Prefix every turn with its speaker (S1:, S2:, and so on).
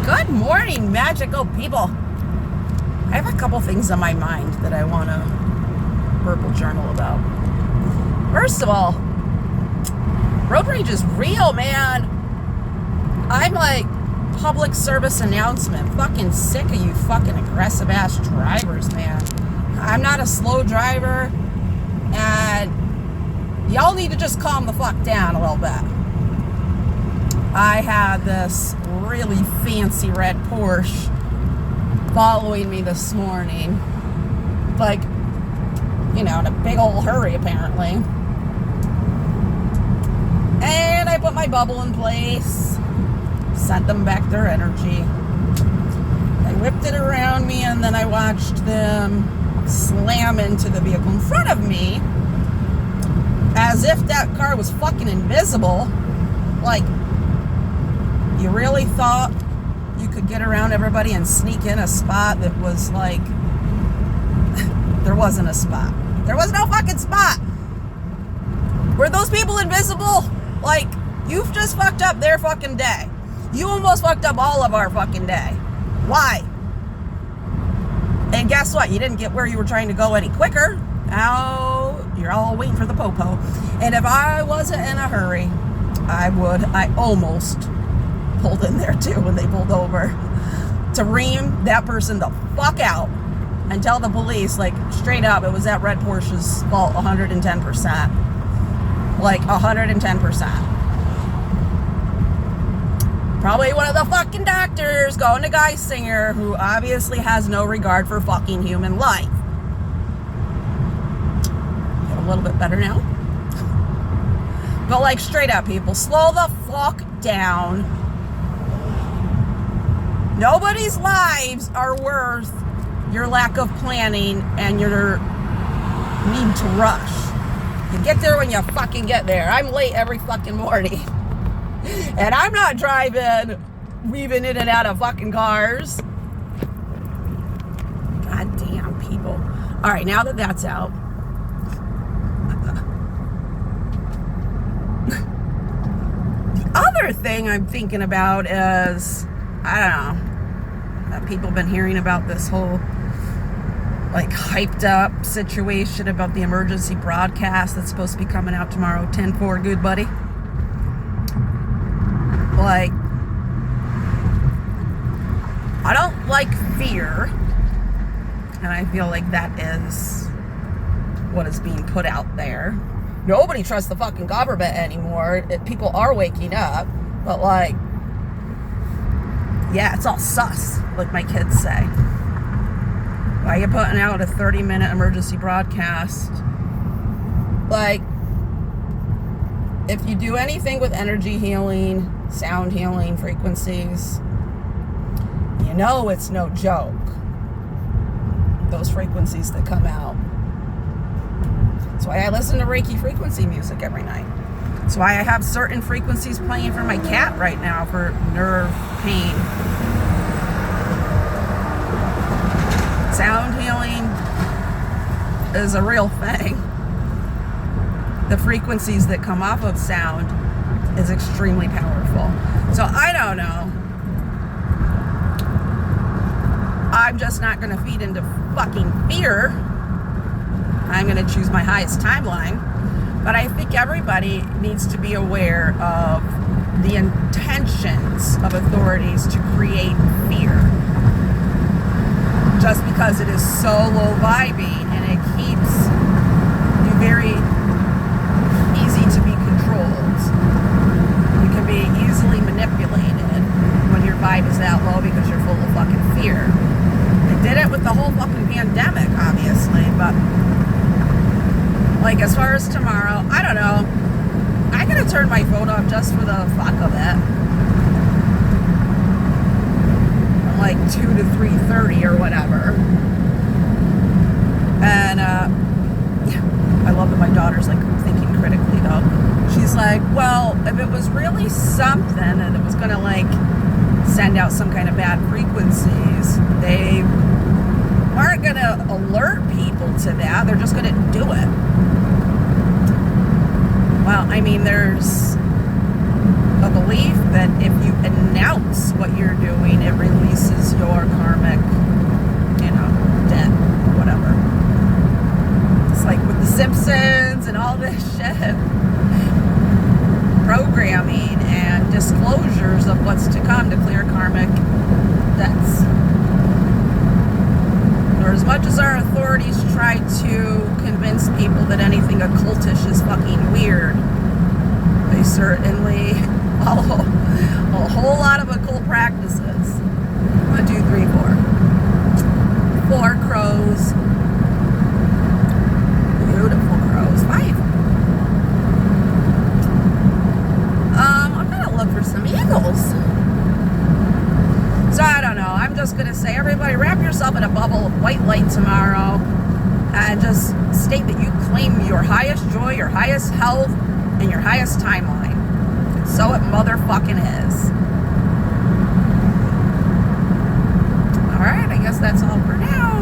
S1: Good morning, magical people. I have a couple things on my mind that I want to verbal journal about. First of all, road rage is real, man. I'm like, public service announcement. Fucking sick of you fucking aggressive ass drivers, man. I'm not a slow driver, and y'all need to just calm the fuck down a little bit. I had this really fancy red Porsche following me this morning, like, in a big old hurry apparently. And I put my bubble in place, sent them back their energy. I whipped it around me, and then I watched them slam into the vehicle in front of me as if that car was fucking invisible. Like, you really thought you could get around everybody and sneak in a spot that was like, there wasn't a spot. There was no fucking spot. Were those people invisible? Like, you've just fucked up their fucking day. You almost fucked up all of our fucking day. Why? And guess what? You didn't get where you were trying to go any quicker. Now you're all waiting for the popo. And if I wasn't in a hurry, I almost pulled in there too when they pulled over to ream that person the fuck out and tell the police, like, straight up, it was that red Porsche's fault 110%. Like, 110%. Probably one of the fucking doctors going to Geisinger, who obviously has no regard for fucking human life. Get a little bit better now. But, like, straight up, people, slow the fuck down. Nobody's lives are worth your lack of planning and your need to rush. You get there when you fucking get there. I'm late every fucking morning. And I'm not driving, weaving in and out of fucking cars. Goddamn people. All right, now that that's out. The other thing I'm thinking about is, I don't know, people have been hearing about this whole, like, hyped up situation about the emergency broadcast that's supposed to be coming out tomorrow, 10-4, good buddy. Like, I don't like fear, and I feel like that is what is being put out there. Nobody trusts the fucking government anymore. People are waking up, but, like, yeah, it's all sus, like my kids say. Why are you putting out a 30-minute emergency broadcast? Like, if you do anything with energy healing, sound healing, frequencies, you know it's no joke. Those frequencies that come out. That's why I listen to Reiki frequency music every night. That's why I have certain frequencies playing for my cat right now for nerve pain. Sound healing is a real thing. The frequencies that come off of sound is extremely powerful. So I don't know. I'm just not going to feed into fucking fear. I'm going to choose my highest timeline. But I think everybody needs to be aware of the intentions of authorities to create fear. Just because it is so low vibing and it keeps you very easy to be controlled. You can be easily manipulated when your vibe is that low because you're full of fucking fear. They did it with the whole fucking pandemic, obviously, but like, as far as tomorrow, I don't know. I'm going to turn my phone off just for the fuck of it. From like 2 to 3:30 or whatever. And, I love that my daughter's, like, thinking critically, though. She's like, well, if it was really something and it was going to, like, send out some kind of bad frequencies, they aren't going to alert people to that. They're just going to do it. Well, I mean, there's a belief that if you announce what you're doing, it or karmic, debt, whatever. It's like with The Simpsons and all this shit. Programming and disclosures of what's to come to clear karmic debts. Or as much as our authorities try to convince people that anything occultish is fucking weird, they certainly follow a whole lot of occult practices. 1, 2, 3, 4. 4 crows. Beautiful crows. 5. I'm gonna look for some eagles. So I don't know. I'm just gonna say, everybody, wrap yourself in a bubble of white light tomorrow, and just state that you claim your highest joy, your highest health, and your highest timeline. So it motherfucking is. Alright, I guess that's all for now.